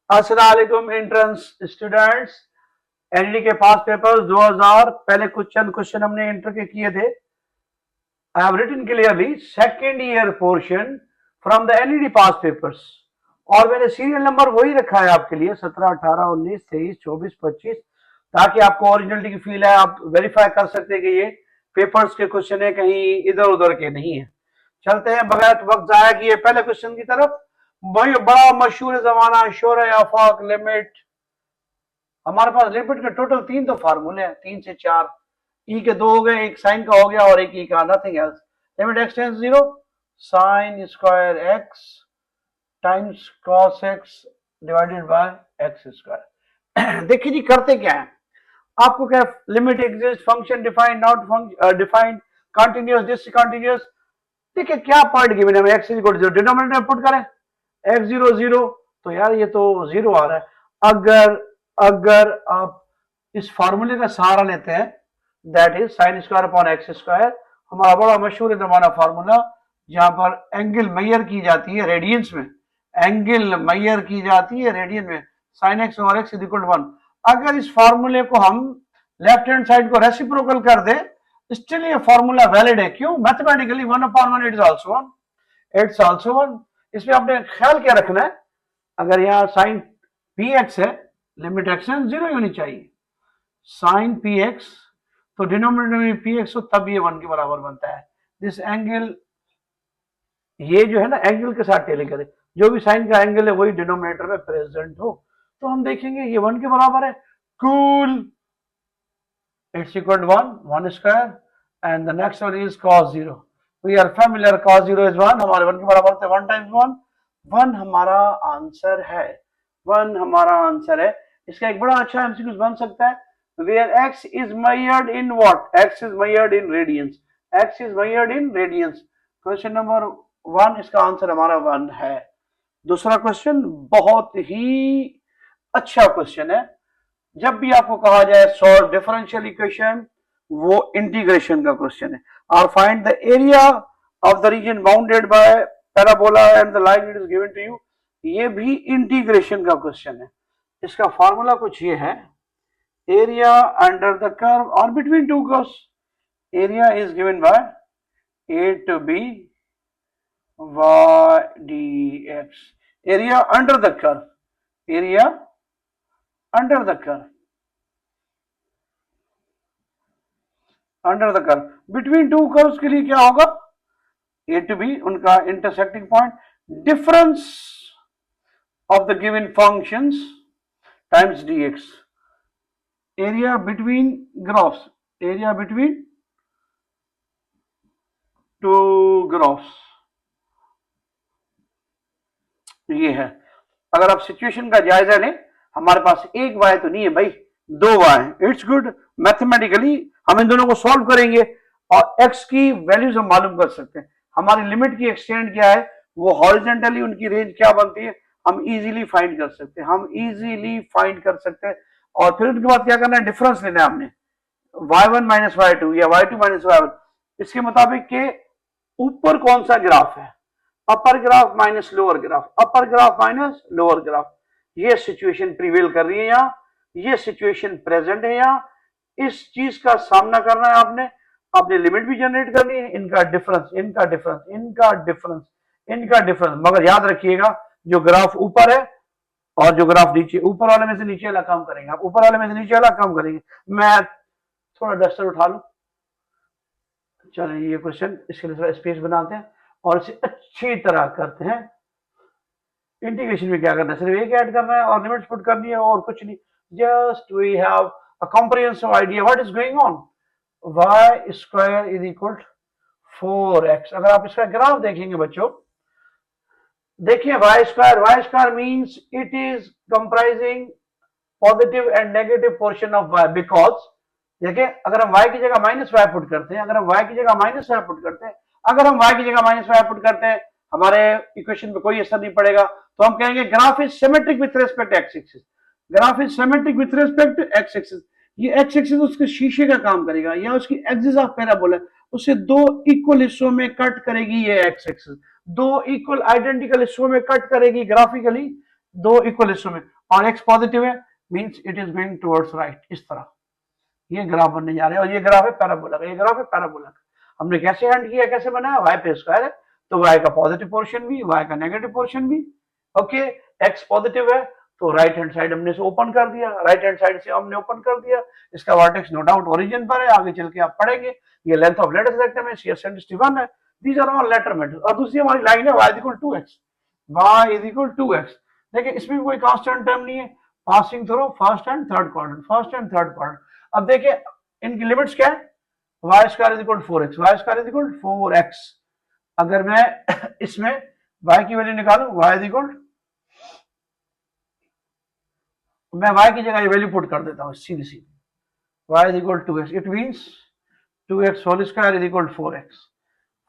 अस्सलाम वालेकुम entrance students. ND के पास पेपर्स 2000 पहले क्वेश्चन हमने इंटर के किए थे। I have written clearly second year portion from the NED past papers, और मैंने सीरियल नंबर वही रखा है आपके लिए 17, 18, 19, 23, 24, 25, ताकि आपको ओरिजिनलिटी की फील है। आप वेरीफाई कर सकते हैं कि ये पेपर्स के क्वेश्चन है, कहीं इधर उधर के नहीं है। चलते हैं बगैर वक्त जाया किए पहले क्वेश्चन की तरफ। भाई बड़ा मशहूर जमाना शोर आफाक लिमिट। हमारे पास लिमिट के टोटल 3 तो फार्मूले हैं, 3 से 4। ई के 2 हो गए, एक साइन का हो गया और एक ई का, nothing else. Limit x tends 0, sine square x times cos x divided by x square. देखिए जी करते क्या है, आपको क्या limit exist, function defined, not defined, continuous, discontinuous. देखिए क्या पार्ट गिवन है, x is equal to 0, denominator put करें एक्स 0 0, तो यार ये तो 0 आ रहा है। अगर आप इस फार्मूले का सहारा लेते हैं, that is sine square upon x square, हमारा बड़ा मशहूर जमाना फार्मूला, जहां पर एंगल मेजर की जाती है रेडियंस में, एंगल मेजर की जाती है रेडियन में, साइन एक्स और एक्स इज इक्वल टू 1। अगर इस फार्मूले को हम लेफ्ट हैंड साइड को रेसिप्रोकल कर दे, स्टिल ये फार्मूला वैलिड है। क्यों? Mathematically 1 upon 1 it's also 1, it's also 1। इसमें आपने ख्याल क्या रखना है, अगर यहाँ साइन पी एक्स है, लिमिट एक्स 0 होनी चाहिए। साइन पी एक्स, तो डिनोमिनेटर में पी एक्स हो तब ये 1 के बराबर बनता है। दिस एंगल, ये जो है ना एंगल के साथ टेली करे, जो भी साइन का एंगल है वही डिनोमिनेटर में प्रेजेंट हो, तो हम देखेंगे ये 1 के बराबर है। Cool, it's equal to 1 square, and the next one is cos 0। We are familiar, cos 0 is 1, हमारे 1 के बराबर होते हैं 1 टाइम्स 1, 1 हमारा आंसर है, 1 हमारा आंसर है। इसका एक बड़ा अच्छा एमसीक्यू बन सकता है, where x is measured in what? x is measured in radians, x is measured in radians। Question number 1, इसका आंसर हमारा 1 है। दूसरा क्वेश्चन बहुत ही अच्छा क्वेश्चन है। जब भी आपको कहा जाए सॉल्व डिफरेंशियल इक्वेशन, वो इंटीग्रेशन का क्वेश्चन है। और find the area of the region bounded by parabola and the line it is given to you, ये भी इंटीग्रेशन का क्वेश्चन है। इसका फॉर्मूला कुछ ये है, area under the curve or between two curves, area is given by a to b y dx, area under the curve, area under the curve, under the curve, between two curves के लिए क्या होगा, a to b उनका intersecting point, difference of the given functions times dx, area between graphs, area between two graphs, ये है। अगर आप situation का जायजा लें, हमारे पास एक वाई तो नहीं है भाई, 2 वाई है। इट्स गुड, मैथमेटिकली हम इन दोनों को सॉल्व करेंगे और एक्स की वैल्यूज हम मालूम कर सकते हैं। हमारी लिमिट की एक्सटेंड क्या है, वो हॉरिजॉन्टली उनकी रेंज क्या बनती है, हम इजीली फाइंड कर सकते हैं, हम इजीली फाइंड कर सकते हैं। और फिर उसके बाद क्या करना है, डिफरेंस लेना है हमने, y1 माइनस y2 या y2 माइनस y1, इसके मुताबिक के ऊपर कौन सा ग्राफ है, अपर ग्राफ माइनस लोअर ग्राफ, अपर ग्राफ माइनस लोअर ग्राफ। ये सिचुएशन प्रिवेल कर रही है यहाँ, ये सिचुएशन प्रेजेंट है यहाँ, इस चीज का सामना करना है आपने। आपने लिमिट भी जनरेट करनी है, इनका डिफरेंस, इनका डिफरेंस, इनका डिफरेंस, इनका डिफरेंस। मगर याद रखिएगा, जो ग्राफ ऊपर है और जो ग्राफ नीचे, ऊपर वाले में से नीचे वाला काम करेंगे आप, ऊपर वाले में से नीचे वाला काम करेंगे। मैं थोड़ा डस्टर उठा लूं, चलिए ये क्वेश्चन, इसके लिए थोड़ा स्पेस बनाते हैं और इसे अच्छी तरह करते हैं। इंटीग्रेशन में क्या करना है, सिर्फ एक ऐड करना है और लिमिट्स पुट करनी है और कुछ नहीं। Just we have a comprehensive idea what is going on. y square is equal 4x। अगर आप इसका ग्राफ देखेंगे बच्चों, देखिए y square means it is comprising positive and negative portion of y, because देखिए अगर हम y की जगह माइनस वाई पुट करते हैं, अगर हम y की जगह माइनस वाई पुट करते हैं, अगर हम y की जगह माइनस वाई पुट करते हैं, हमारे इक्वेशन पे कोई असर नहीं पड़ेगा। तो हम कहेंगे graph is symmetric with respect x axis, graph is symmetric with respect x axis. ये एक्स एक्सिस उसके शीशे का काम करेगा, या उसकी एक्सिस ऑफ पैराबोला, उसे 2 इक्वल हिस्सों में कट करेगी ये एक्स एक्सिस, 2 इक्वल आइडेंटिकल हिस्सों में कट करेगी ग्राफिकली, 2 इक्वल हिस्सों में। और x पॉजिटिव है means it is going towards right. इस तरह ये ग्राफ बनने जा रहे हैं और ये ग्राफ है पैराबोला का, ये ग्राफ है पैराबोला का। हमने कैसे हैंड किया, कैसे बनाया, y पे स्क्वायर है तो y का पॉजिटिव पोर्शन भी, y का नेगेटिव पोर्शन भी। ओके, x पॉजिटिव है तो राइट हैंड साइड हमने से ओपन कर दिया, राइट हैंड साइड से हमने ओपन कर दिया। इसका वर्टेक्स नो डाउट ओरिजिन पर है, आगे चल के आप पढ़ेंगे। ये लेंथ ऑफ लेटर सेक्टर में CS सेंटिसिटी 1 है। These are all letter method. और दूसरी हमारी लाइन है y is equal to x, y is equal to x। देखिए इसमें कोई कांस्टेंट टर्म नहीं है, passing through first and third quadrant, first and third quadrant. अब देखिए इनकी लिमिट्स क्या है, y square is equal 4x, y square is equal 4x। अगर मैं इसमें y की वैल्यू निकालूं, y इज इक्वल, मैं y की जगह ये वैल्यू पुट कर देता हूं सीधी सीधी, y is equal 2x, it means 2x whole square is equal 4x,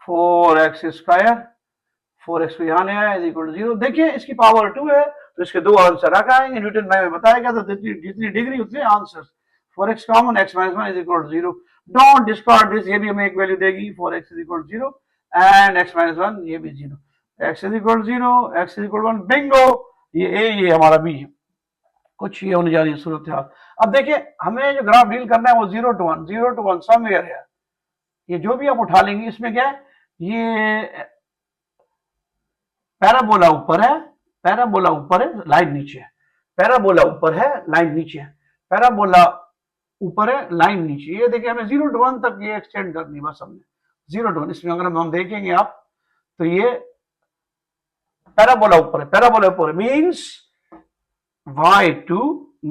4x square, 4x को यहाँ ले आया इज इक्वल 0। देखिए इसकी पावर 2 है तो इसके दो आंसर रख आएंगे, न्यूटन में बताया गया था जितनी डिग्री उतने answer. 4x common, x minus 1 is equal 0। Don't discard this, ये भी हमें एक वैल्यू देगी 4x is equal 0 and x minus 1 ये भी 0, x is equal 0, x is equal 1, Bingo. ये a, ये हमारा b है। कुछ ये होने जा रही है सूरत हाल। अब देखिए हमें जो ग्राफ डील करना है वो 0 to 1, 0 to 1 समवेयर है। ये जो भी आप उठा लेंगे इसमें क्या है, ये पैराबोला ऊपर है, पैराबोला ऊपर है, लाइन नीचे है, पैराबोला ऊपर है, लाइन नीचे है, पैराबोला ऊपर है, लाइन नीचे। ये देखिए हमें 0 to 1 तक ये एक्सटेंड करनी बस हमने, 0 to 1। इसमें अगर हम देखेंगे आप तो ये पैराबोला ऊपर है, पैराबोला ऊपर means y2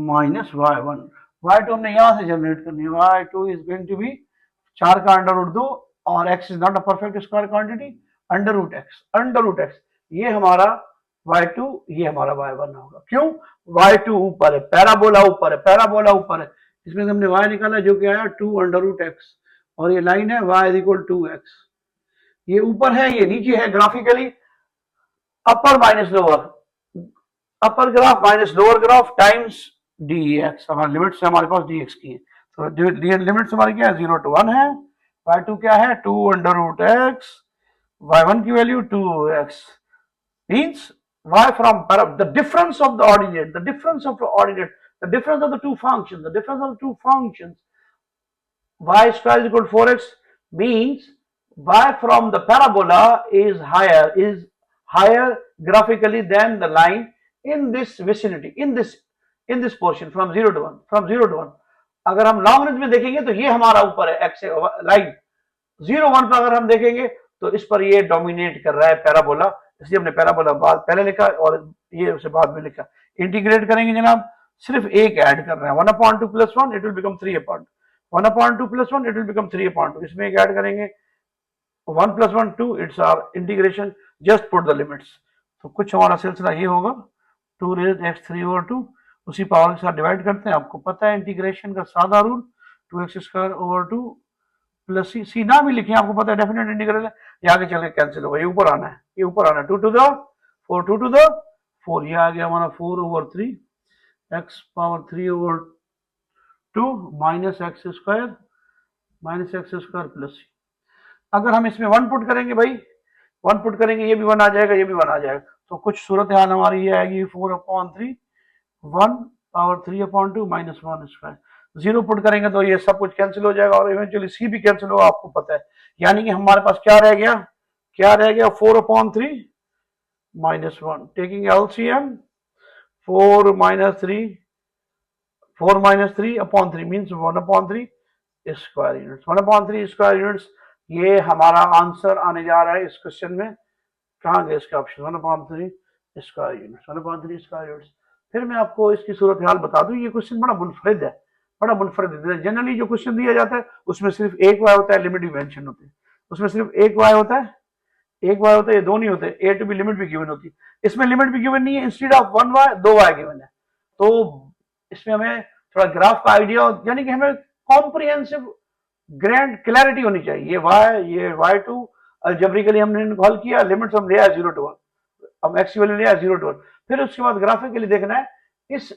minus y1। y2 हमने यहां से जनरेट करनी है, y2 is going to be 4 का अंडर रूट 2 और x is not a perfect square quantity, under root x, under root x। ये हमारा y2, ये हमारा y1 होगा। क्यों, y2 ऊपर है, पैराबोला ऊपर है, पैराबोला ऊपर है। इसमें हमने y निकाला जो कि आया 2 अंडर रूट x और ये लाइन है y इज इक्वल 2x। ये ऊपर है, ये नीचे है। Graphically upper minus lower, upper graph minus lower graph times dx। हमारे लिमिट्स हमारे पास dx की है तो लिमिट्स हमारी क्या है, 0 to 1 है। y2 क्या है, 2 अंडर रूट x, y1 की value 2x means y from the difference of the ordinate, the difference of the ordinate, the difference of the two functions, the difference of the two functions, y square is equal to 4x means y from the parabola is higher graphically than the line in this vicinity, in this portion from 0 to 1, from 0 to 1। अगर हम long range में देखेंगे तो ये हमारा ऊपर है x line, 0 1 पर अगर हम देखेंगे तो इस पर ये डोमिनेट कर रहा है पैराबोला, इसलिए हमने पैराबोला बाद पहले लिखा और ये उसे बाद में लिखा। इंटीग्रेट करेंगे जनाब, सिर्फ एक ऐड कर रहे हैं, 1/2 plus 1 it will become 3/2, 1/2 plus 1 it will become 3/2। इसमें एक ऐड करेंगे 1 plus 1 2, it's our integration, just put the limits. तो कुछ हमारा सिलसिला ये होगा 2 रेज x3 ओवर 2, उसी पावर के साथ डिवाइड करते हैं। आपको पता है इंटीग्रेशन का सादा rule 2x square over 2 plus C ना भी लिखे, आपको पता है डेफिनेट इंटीग्रल है, ये आगे चल के कैंसिल होगा, ये ऊपर आना है, ये ऊपर आना है, 2 to the 4, 2 to the 4, ये आ गया हमारा 4 over 3 x power 3 over 2 minus x square plus C. अगर हम इसमें 1 पुट करेंगे भाई, 1 पुट करेंगे, ये भी 1 आ जाएगा, ये भी 1 आ जाएगा, तो कुछ सूरत हाल हमारी ये आएगी 4/3 1 पावर 3/2 माइनस 1 स्क्वायर। 0 पुट करेंगे तो ये सब कुछ कैंसिल हो जाएगा और इवेंचुअली सी भी कैंसिल होगा, आपको पता है। यानी कि हमारे पास क्या रह गया, 4/3 minus 1, taking LCM 4 minus 3/3 means 1/3 square units, 1/3 square units. ये हमारा आंसर आने जा रहा है इस क्वेश्चन में। कहाँ गया इसका option, 1/3 square units, 1/3 square units. फिर मैं आपको इसकी सूरत हाल बता दूं, ये क्वेश्चन बड़ा मुनफरिद है, बड़ा मुनफरिद है। जनरली जो क्वेश्चन दिया जाता है उसमें सिर्फ एक वाई होता है, लिमिट भी मेंशन होती है, उसमें सिर्फ एक वाई होता है, एक वाई होता है, ये दो नहीं होते, ए टू बी लिमिट भी गिवन होती है, इसमें लिमिट भी गिवन नहीं है, instead of 1 y 2 y given है। तो इसमें हमें थोड़ा ग्राफ का आइडिया, यानी कि हमें कॉम्प्रिहेंसिव ग्रैंड क्लैरिटी होनी चाहिए। ये y2 अलजेब्रिकली हमने हल किया, लिमिट्स हम ले आए 0 to 1, अब x की वैल्यू ले आए 0 to 1। फिर उसके बाद ग्राफिकली देखना है इस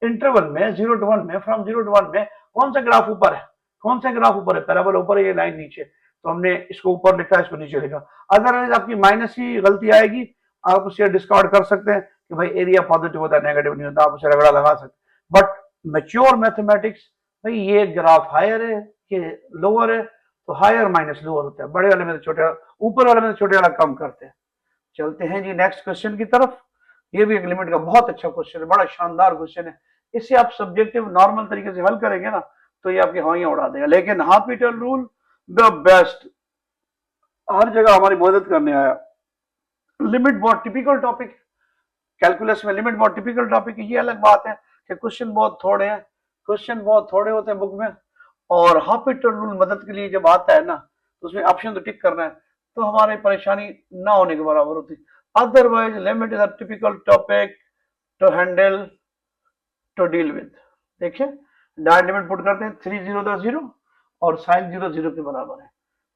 इंटरवल में 0 to 1 में, फ्रॉम 0 to 1 में कौन सा ग्राफ ऊपर है, कौन सा ग्राफ ऊपर है, पैराबोला ऊपर है, ये लाइन नीचे, तो हमने इसको ऊपर लिखा, इसको नीचे लिखा। अदरवाइज आपकी माइनस की गलती आएगी, आप उसे डिस्कार्ड कर सकते हैं कि भाई एरिया पॉजिटिव होता है नेगेटिव नहीं होता, आप उसे रगड़ा लगा सकते। बट मैच्योर मैथमेटिक्स, भाई ये ग्राफ हायर है कि लोअर है, तो हायर माइनस लोअर होता है, बड़े वाले में तो छोटे, ऊपर वाले में तो छोटे वाला कम करते हैं। चलते हैं जी नेक्स्ट क्वेश्चन की तरफ। ये भी एक लिमिट का बहुत अच्छा क्वेश्चन है, बड़ा शानदार क्वेश्चन है। इसे आप सब्जेक्टिव नॉर्मल तरीके से हल करेंगे ना तो ये आपकी हवाइयां उड़ा देगा। लेकिन हॉस्पिटल रूल द बेस्ट, हर जगह हमारी मदद करने आया। लिमिट बहुत टिपिकल टॉपिक, कैलकुलस में लिमिट बहुत टिपिकल टॉपिक है। ये अलग बात है कि क्वेश्चन बहुत थोड़े हैं, क्वेश्चन बहुत थोड़े होते हैं बुक में, और हॉस्पिटल रूल मदद के लिए जब आता है ना तो उसमें ऑप्शन तो टिक करना है, तो हमारी परेशानी ना होने के बराबर होती। Otherwise limit is a typical topic to handle, to deal with. देखिए डायरेक्ट लिमिट पुट करते हैं, 3 0 10 0 और साइन 0 0 के बराबर है।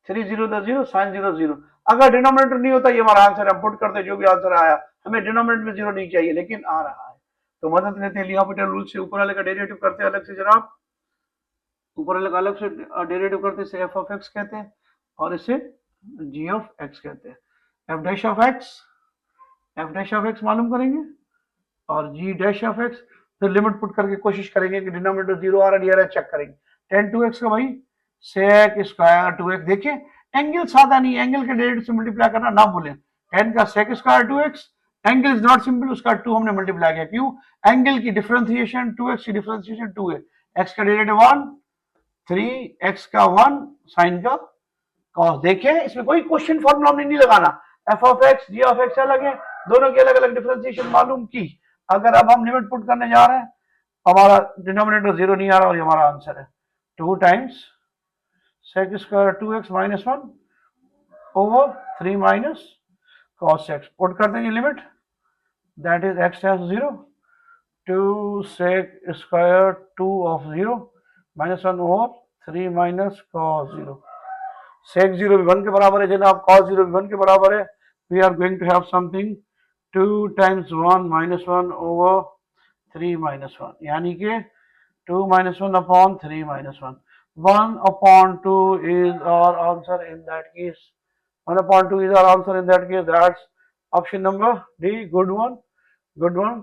3 0 10 0 साइन 0 0, अगर डिनोमिनेटर नहीं होता ये हमारा आंसर, हम पुट करते जो भी आंसर आया, हमें डिनोमिनेटर में 0 नहीं चाहिए लेकिन आ रहा है, तो मदद लेते हैं लिहापिटल रूल से। ऊपर वाले का डेरिवेटिव करते हैं अलग से जनाब, ऊपर वाले का अलग से डेरिवेटिव करते हैं, इसे एफ ऑफ एक्स कहते हैं और इसे जी ऑफ एक्स कहते हैं। एफ डैश ऑफ एक्स मालूम करेंगे और जी डैश ऑफ एक्स, फिर लिमिट पुट करके कोशिश करेंगे कि डिनोमिनेटर 0 आ रहा है, चेक करेंगे। 10 2x का भाई सेक स्क्वायर 2x, देखिए एंगल सादा नहीं, एंगल के डेरिवेटिव से मल्टीप्लाई करना ना भूलें। 10 का sec square 2x, angle is not simple, उसका 2 हमने मल्टीप्लाई किया, क्यों? एंगल की डिफरेंशिएशन 2x की डिफरेंशिएशन 2 है, x का डेरिवेटिव 1 3, x का 1 साइन का cos। देखिए इसमें कोई क्वेश्चन फॉर्मूला हमने नहीं लगाना, f of x g of x अलग है, दोनों की अलग अलग डिफरेंशिएशन मालूम की। अगर अब हम लिमिट पुट करने जा रहे हैं, हमारा डिनोमिनेटर 0 नहीं आ रहा और ये हमारा आंसर है 2 times sec square 2x minus 1 over 3 minus cos x। Put कर देंगे limit, that is x tends 0 2 sec square 2 of 0 minus 1 over 3 minus cos 0। sec 0 भी 1 के बराबर है जनाब, cos 0 भी 1 के बराबर है। We are going to have something 2 times 1 minus 1 over 3 minus 1, यानी कि 2 minus 1 upon 3 minus 1. 1 upon 2 is our answer in that case. 1 upon 2 is our answer in that case. That's option number D. Good one. Good one.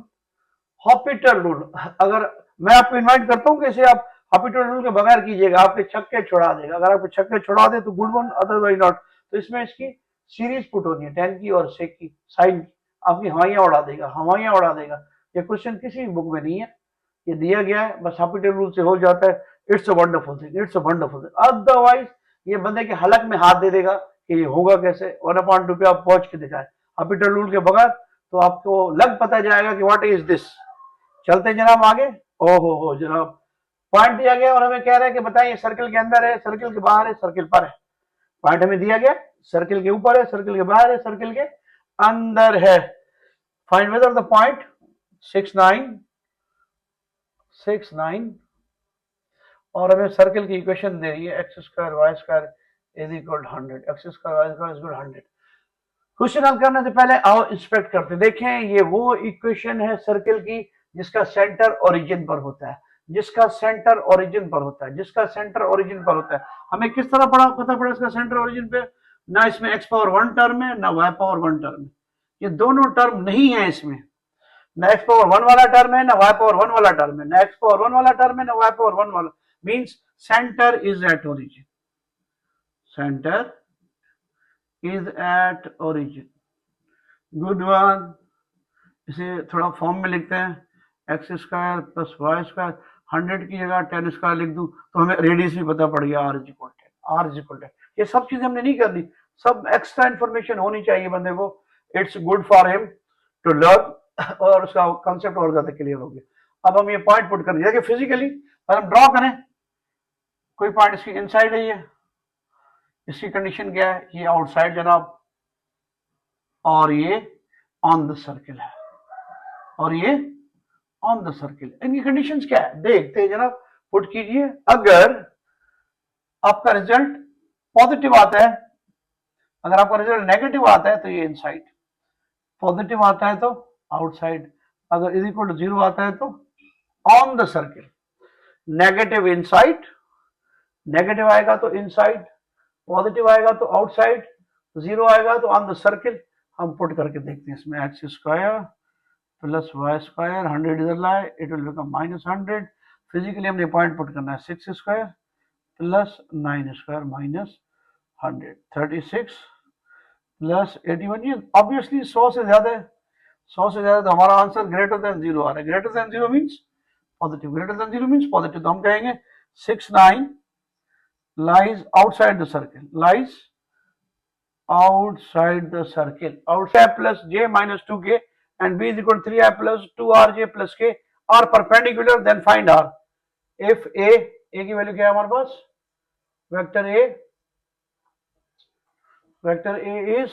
Hôpital rule, अगर मैं आपको invite करता हूँ कि इसे आप हॉपिटल रूल के बगैर कीजिएगा, आपके छक्के छुड़ा देगा। अगर आपके छक्के छुड़ा दे तो गुड वन, अदरवाइज नॉट। तो इसमें इसकी सीरीज पुट होनी है 10 की और सेक की, साइन की, आपकी हवाइयां उड़ा देगा, हवाइयां उड़ा देगा। ये क्वेश्चन किसी बुक में नहीं है, ये दिया गया है, बस हॉपिटल रूल से हो जाता है। It's a wonderful thing, it's a wonderful thing. Otherwise ये बंदे के हलक में हाथ दे देगा कि ये होगा कैसे, 1/2 पे आप पहुंच के दिखाए हॉपिटल रूल के बगैर, तो आपको लग पता जाएगा कि व्हाट इज दिस। चलते जनाब आगे। ओहो हो जनाब, पॉइंट दिया गया और हमें कह रहा है कि बताइए सर्किल के अंदर है, सर्किल के बाहर है, सर्किल पर है। पॉइंट हमें दिया गया, सर्किल के ऊपर है, सर्किल के बाहर है, सर्किल के अंदर है। फाइंड वेदर द पॉइंट 6 9 और हमें सर्किल की इक्वेशन दे रही है x square y square is equal 100, x square y square is equal 100। Question हल करने से पहले आओ इंस्पेक्ट करते हैं। देखें ये वो इक्वेशन है सर्किल की जिसका सेंटर ओरिजिन पर होता है, जिसका सेंटर ओरिजिन पर होता है, जिसका सेंटर ओरिजिन पर होता है। हमें किस तरह पता पड़ा इसका सेंटर ओरिजिन पे? ना इसमें x पावर 1 टर्म है, ना y पावर 1 टर्म है, ये दोनों टर्म नहीं है इसमें। ना x पावर 1 वाला टर्म है, ना y पावर 1 वाला टर्म है, ना x पावर 1 वाला टर्म है, ना y पावर 1 वाला। Means centre is at origin, centre is at origin. Good one. इसे थोड़ा फॉर्म में लिखते हैं, x square plus y square, 100 की जगह 10 स्क्वायर लिख दूं तो हमें रेडियस भी पता पड़ गया, r is equal 10, r is equal 10। ये सब चीजें हमने नहीं करनी, सब एक्स्ट्रा इंफॉर्मेशन होनी चाहिए बंदे को। It's good for him to learn और उसका कंसेप्ट और ज्यादा क्लियर हो गया। अब हम ये पॉइंट पुट कर दिया कि फिजिकली अगर हम ड्रॉ करें कोई पॉइंट, इसकी इनसाइड है, ये इसकी कंडीशन क्या है, ये आउटसाइड जनाब, और ये ऑन द सर्किल है, और ये ऑन द सर्किल। इनकी कंडीशंस क्या है देखते हैं जनाब, पुट कीजिए। अगर आपका रिजल्ट पॉजिटिव आता है, अगर आपका रिजल्ट नेगेटिव आता है तो ये इनसाइड, पॉजिटिव आता है तो आउटसाइड, अगर इज इक्वल टू 0 आता है तो on the circle. Negative inside, negative आएगा तो इनसाइड, पॉजिटिव आएगा तो आउटसाइड, 0 आएगा तो ऑन द सर्किल। हम पुट करके देखते हैं इसमें, x square plus y square, 100 इधर लाए, it will become minus 100। Physically हमने पॉइंट पुट करना है, 6 square plus 9 square minus 100, 36 plus 81। ये ऑब्वियसली 100 से ज्यादा है, 100 से ज्यादा, तो हमारा आंसर ग्रेटर देन 0 आ रहा है। Greater than 0 means positive, greater than 0 means positive, तो हम कहेंगे 69 lies outside the circle, lies outside the circle, outside plus j minus 2k and b is equal to 3i plus 2rj plus k are perpendicular, then find r. If a की value क्या है हमारे पास, vector a is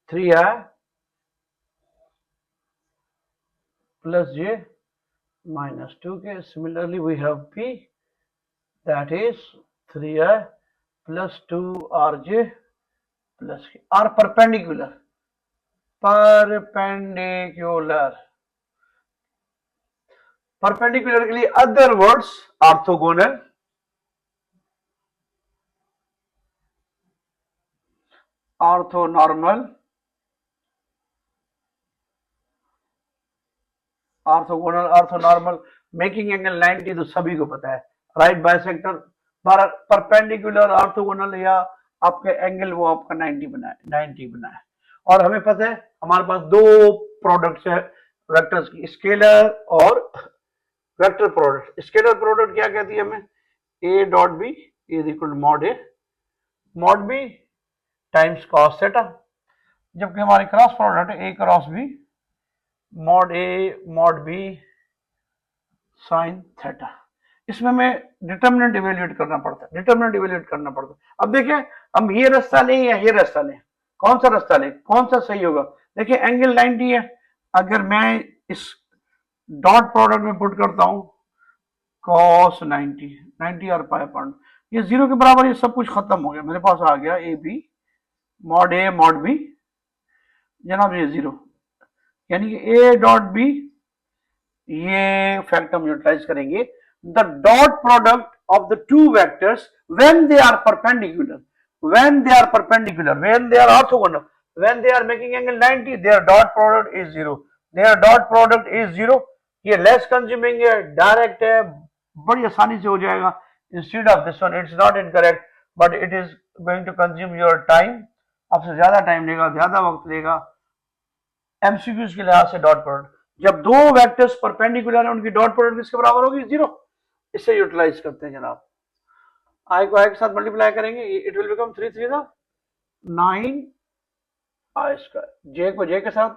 3i plus j minus 2k. Similarly we have b, that is 3i plus 2rj plus k are perpendicular. Perpendicular के लिए other words orthogonal, orthonormal, orthogonal, orthonormal, making angle 90 तो सभी को पता है, राइट बाइसेक्टर, परपेंडिकुलर, ऑर्थोगोनल या आपके angle वो आपका 90 बनाए। और हमें पता है हमारे पास दो प्रोडक्ट्स है वेक्टर्स की, स्केलर और वेक्टर प्रोडक्ट। स्केलर प्रोडक्ट क्या कहती है हमें, a dot b is equal mod b times cos theta, जबकि हमारी क्रॉस प्रोडक्ट है a cross b mod b sine theta. इसमें हमें डिटरमिनेंट इवेल्युएट करना पड़ता है, अब देखिए हम ये रास्ता लें या ये रास्ता लें, कौन सा रास्ता लें, कौन सा सही होगा। देखिए एंगल 90 है, अगर मैं इस डॉट प्रोडक्ट में पुट करता हूं cos 90 और पाई पॉइंट, ये 0 के बराबर, ये सब कुछ खत्म हो गया, मेरे पास आ गया ए बी मॉड बी जनाब ये 0, यानी कि ए डॉट बी, ये फैक्ट हम यूटिलाइज करेंगे। The dot product of the two vectors when they are perpendicular, when they are orthogonal, when they are making angle 90, their dot product is 0। ये less consuming है, direct है, बड़ी आसानी से हो जाएगा। Instead of this one, it's not incorrect but it is going to consume your time, आपसे ज्यादा टाइम लेगा, ज्यादा वक्त लेगा एमसीक्यूज के लिहाज से। डॉट प्रोडक्ट, जब दो वेक्टर्स परपेंडिकुलर है उनकी डॉट प्रोडक्ट किसके बराबर होगी, 0। इससे यूटिलाइज करते हैं जनाब, आई को आई के साथ मल्टीप्लाई करेंगे, it will become 3 3 9 i square, j को जे के साथ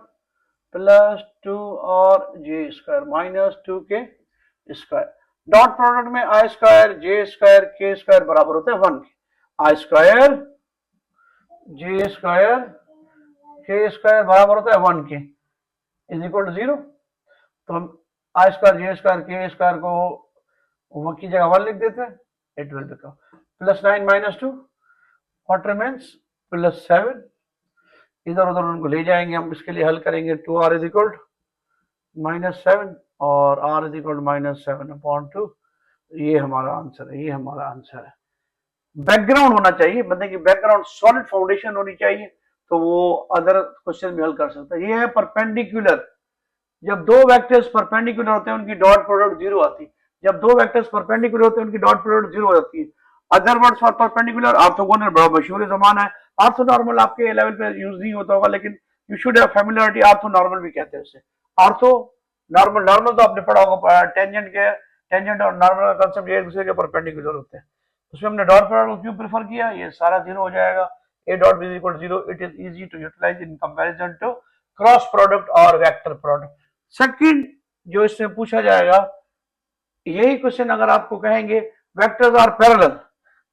प्लस 2 और जे स्क्वायर माइनस 2 के स्क्वायर। डॉट प्रोडक्ट में आई स्क्वायर जे स्क्वायर के स्क्वायर बराबर होते हैं 1 के, आई स्क्वायर जे स्क्वायर के स्क्वायर बराबर होता है 1 के इज इक्वल टू 0। तो हम आई स्क्वायर जे स्क्वायर के स्क्वायर को 1 की जगह 1 लिख देते हैं, it will become plus 9 minus 2 what remains plus 7, इधर उधर उनको ले जाएंगे हम, इसके लिए हल करेंगे 2r is equal to minus 7 और r is equal to minus 7/2। ये हमारा आंसर है, बैकग्राउंड होना चाहिए बंदे की, बैकग्राउंड सॉलिड फाउंडेशन होनी चाहिए, तो वो अदर क्वेश्चन भी हल कर सकता है। ये है परपेंडिकुलर, जब दो वेक्टर्स परपेंडिकुलर होते हैं उनकी डॉट प्रोडक्ट 0 आती है, जब दो वेक्टर्स परपेंडिकुलर होते हैं उनकी डॉट प्रोडक्ट 0 हो जाती है। Other words for perpendicular, orthogonal बड़ा मशहूर जमाना है, ऑर्थोनॉर्मल आपके लेवल पे यूज नहीं होता होगा, लेकिन you should have familiarity, orthonormal भी कहते हैं उसे। ऑर्थो नॉर्मल तो आपने पढ़ा होगा, टेंजेंट और नॉर्मल का कांसेप्ट एक दूसरे के परपेंडिकुलर होते हैं, उसमें हमने डॉट प्रोडक्ट क्यों प्रेफर किया, ये सारा 0 हो जाएगा, a dot b equal 0, it is easy to utilise in comparison to cross product और वेक्टर प्रोडक्ट। सेकंड जो इसमें पूछा जाएगा, यही क्वेश्चन अगर आपको कहेंगे वेक्टर्स आर पैरेलल,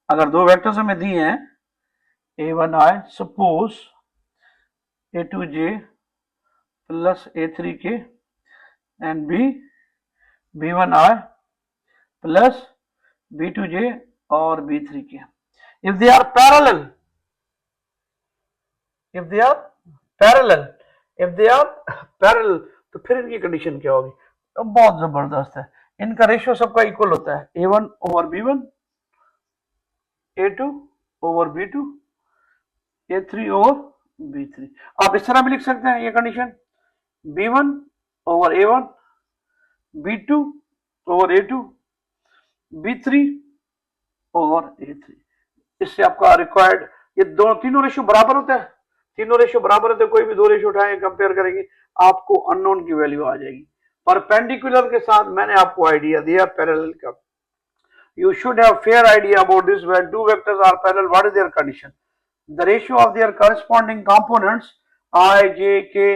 अगर दो वेक्टर्स हमें दिए हैं a1i suppose a2j plus a3k and b1i plus b2j और b3k, if they are parallel तो फिर इनकी कंडीशन क्या होगी, तो बहुत जबरदस्त है, इनका रेशियो सबका इक्वल होता है, a1 over b1, a2 over b2, a3 over b3। आप इस तरह भी लिख सकते हैं ये condition, b1 over A1, B2 over A2, B3 over A3। इससे आपका रिक्वायर्ड ये तीनों रेशियो बराबर होता है, तीनों रेशियो बराबर होते हैं, कोई भी दो रेशियो उठाएंगे कंपेयर करेंगे आपको अननोन की वैल्यू आ जाएगी। परपेंडिकुलर के साथ मैंने आपको आइडिया दिया पैरेलल का। You should have fair idea about this when two vectors are parallel. What is their condition? The ratio of their corresponding components I, J, K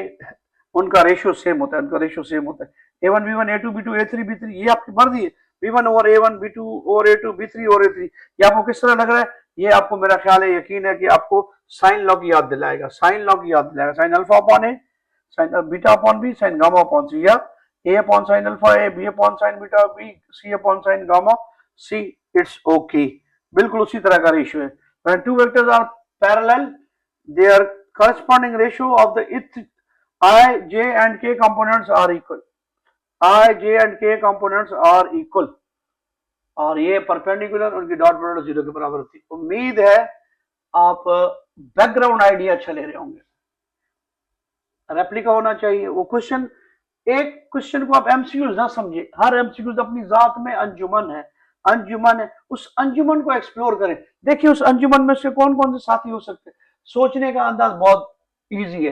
उनका रेशियो सेम होता है, उनका रेशियो सेम होता है। A1 B1 A2 B2 A3 B3 ये आपकी मर्जी है। B1 over A1 B2 over A2 B3 over A3 ये आपको किस तरह लग रहा है? ये आपको मेरा ख्याल है, यकीन है कि आपको साइन लॉ की याद दिलाएगा, साइन लॉ की याद दिलाएगा। Sine alpha upon a, sine beta upon b, sine gamma upon c, या a upon sine alpha a, b upon sine beta b, c upon sine gamma c. It's okay, बिल्कुल उसी तरह का ratio है। When two vectors are parallel, their corresponding ratio of the I, J and K components are equal. I, J and K components are equal. और ये perpendicular उनकी dot product 0 के बराबर होती है। उम्मीद है आप बैकग्राउंड आइडिया अच्छा ले रहे होंगे। रेप्लिका होना चाहिए वो क्वेश्चन। एक क्वेश्चन को आप एमसीक्यूज ना समझे, हर एमसीक्यूज अपनी जात में अंजुमन है, अंजुमन है, उस अंजुमन को एक्सप्लोर करें। देखिए उस अंजुमन में से कौन कौन से साथी हो सकते हैं, सोचने का अंदाज बहुत इजी है।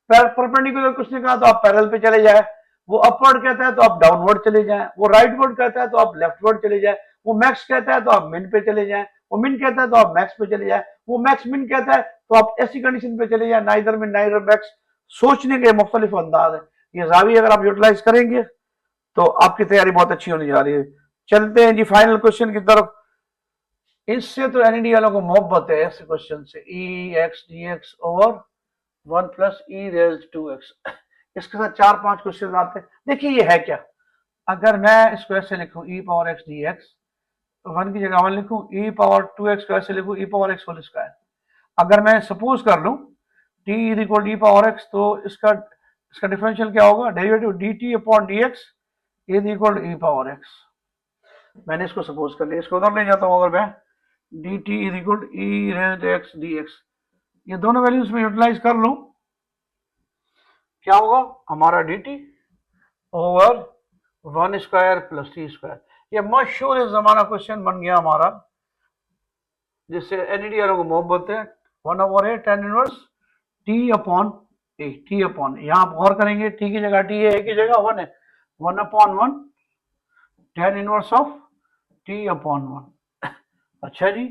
परपेंडिकुलर कुछ ने कहा तो आप पैरेलल पे चले जाए, वो अपवर्ड कहता है तो आप डाउनवर्ड चले जाएं, वो राइटवर्ड कहता है तो आप लेफ्टवर्ड चले जाएं, वो मैक्स कहता है तो आप मिन पे चले जाएं, वो मिन कहता है तो आप मैक्स पे चले जाएं, वो मैक्स मिन कहता है तो आप ऐसी कंडीशन पे चले जाएं नाइदर मिन नाइदर मैक्स। सोचने के मुख्तलिफ अंदाज है। ये जावी अगर आप यूटिलाइज करेंगे तो आपकी तैयारी बहुत अच्छी होने जा रही है। चलते हैं जी फाइनल क्वेश्चन की तरफ। इससे तो एनईडी वालों को मोहब्बत है ऐसे क्वेश्चन से। E x d x over 1 plus e raise 2x, इसके साथ 4-5 क्वेश्चन आते हैं। देखिए ये है क्या, अगर मैं इसको ऐसे लिखूं ई पावर एक्स डी एक्स, तो 1 की जगह 1 लिखूं, ई पावर 2x को ऐसे लिखूं ई पावर एक्स होल स्क्वायर। अगर मैं सपोज कर लूं T is equal E power x, तो इसका डिफरेंशियल क्या होगा, derivative D T upon D x is equal E power x. मैंने इसको सपोज कर लिया, इसको उधर ले जाता हूं। अगर मैं D T is equal e rays X d x, ये दोनों वैल्यूज में यूटिलाइज कर लूं, क्या होगा हमारा D T over 1 square plus T square. ये मशहूर जमाना क्वेश्चन बन गया हमारा, जिससे एनईडी वालों को मोहब्बत है। 1 over a tan inverse T upon A, T upon, यहाँ आप गौर करेंगे टी की जगह टी है, ए की जगह 1 है, 1 upon 1 tan inverse of T upon 1। अच्छा जी,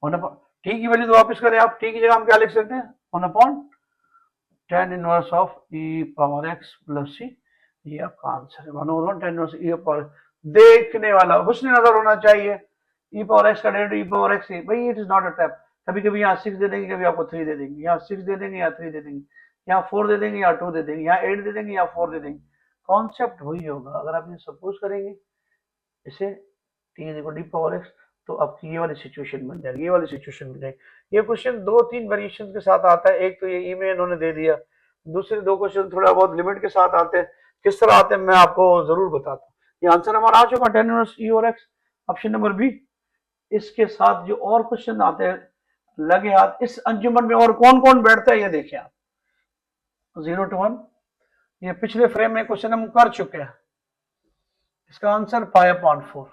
1 अपॉन टी की वैल्यू तो वापस करें आप, टी की जगह हम क्या लिख सकते हैं, 1 upon tan inverse of e power x plus C. ये आपका आंसर है 1 over 1 tan inverse e power. देखने वाला हुस्न नजर होना चाहिए। ई पावर एक्स का डेरिवेटिव ई पावर एक्स है भाई, it is not a tap. कभी कभी यहाँ 6 दे देंगे, कभी आपको 3 दे देंगे, यहाँ 6 दे देंगे, यहाँ 3 दे देंगे, यहाँ 4 दे देंगे, यहाँ 2 दे देंगे, यहाँ 8 दे देंगे, यहाँ 4 दे देंगे। कॉन्सेप्ट वही होगा। अगर आप ये सपोज करेंगे इसे T is equal D power x, तो आपकी ये वाली सिचुएशन बन जाएगी, ये वाली सिचुएशन बन जाएगी। ये क्वेश्चन 2-3 वेरिएशन के साथ आता है। एक तो ये ई में इन्होंने दे दिया, दूसरे 2 क्वेश्चन थोड़ा बहुत लिमिट के साथ आते हैं। किस तरह आते हैं मैं आपको जरूर बताता हूँ। ये आंसर हमारा आ चुका tan इनवर्स ई और एक्स, ऑप्शन नंबर बी। इसके साथ जो और क्वेश्चन आते हैं लगे हाथ, इस अंजुमन में और कौन कौन बैठता है ये देखें आप। 0 to 1 ये पिछले फ्रेम में क्वेश्चन हम कर चुके हैं। इसका आंसर पाई अपॉन 4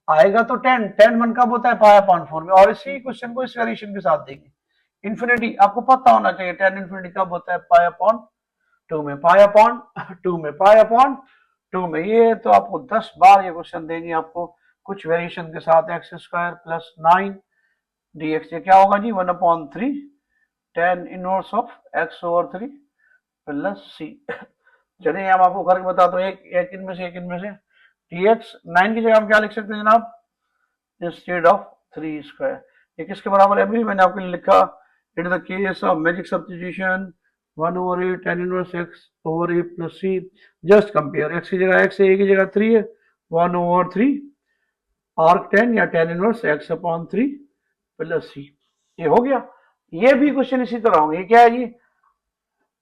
आएगा। तो 10 1 कब होता है, पाई अपॉन 4 में। और इसी क्वेश्चन को इस वेरिएशन के साथ देंगे। इन्फिनिटी आपको पता होना चाहिए, 10 इन्फिनिटी कब होता है, पाई अपॉन 2 में, पाई अपॉन 2 में, पाई अपॉन 2 में। ये तो आपको 10 बार ये क्वेश्चन देंगे आपको कुछ वेरिएशन के साथ। X square plus 9 d x, ये क्या होगा जी, 1 upon 3 tan inverse of x over 3 plus C. चलिए हम आपको करके बताता हूँ, एक इनमें से डी एक्स 9 की जगह हम क्या लिख सकते हैं जनाब, इंस्टेड ऑफ 3 स्क्वायर। ये किसके बराबर है, अभी मैंने आपके लिए लिखा, it is the case of magic substitution 1 over a tan inverse x over a plus c. Just compare, x की जगह एक्स है, ए की जगह 3 है, 1 ओवर 3 आर्क 10 या tan inverse x upon 3 plus C. ये हो गया। ये भी क्वेश्चन इसी तरह होंगे। ये क्या है जी,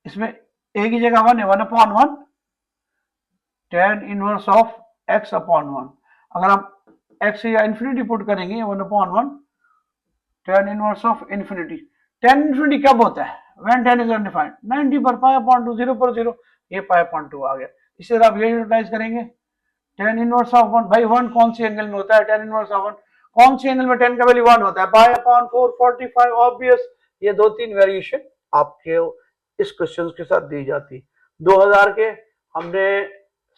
इसमें ए की जगह 1 है, 1 upon 1 tan inverse of x upon 1। अगर हम एक्स या इंफिनिटी पुट करेंगे, 1 upon 1 tan inverse of infinity. tan infinity कब होता है, when tan is undefined, 90 पर पाई अपॉन 2, 0 पर 0। ये पाई अपॉन 2 आ गया। इसी तरह आप ये यूटिलाइज करेंगे tan इनवर्स ऑफ 1, भाई 1 कौन सी एंगल में होता है, tan इनवर्स ऑफ 1 कौन सी एंगल में tan का वैल्यू 1 होता है, पाई अपॉन 445 ऑब्वियस। ये 2-3 वेरिएशन आपके इस क्वेश्चन के साथ दी जाती। 2000 के हमने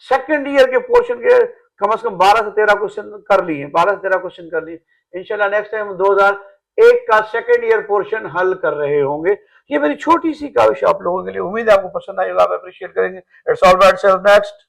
सेकंड ईयर के पोर्शन के कम से कम 12 से 13 क्वेश्चन कर लिए, 12 से 13 क्वेश्चन कर लिए। इंशाल्लाह नेक्स्ट टाइम 2001 का सेकंड ईयर पोर्शन हल कर रहे होंगे। ये मेरी छोटी सी काविश आप लोगों के लिए, उम्मीद है आपको पसंद आएगा, आप अप्रिशिएट करेंगे। It's all right, next.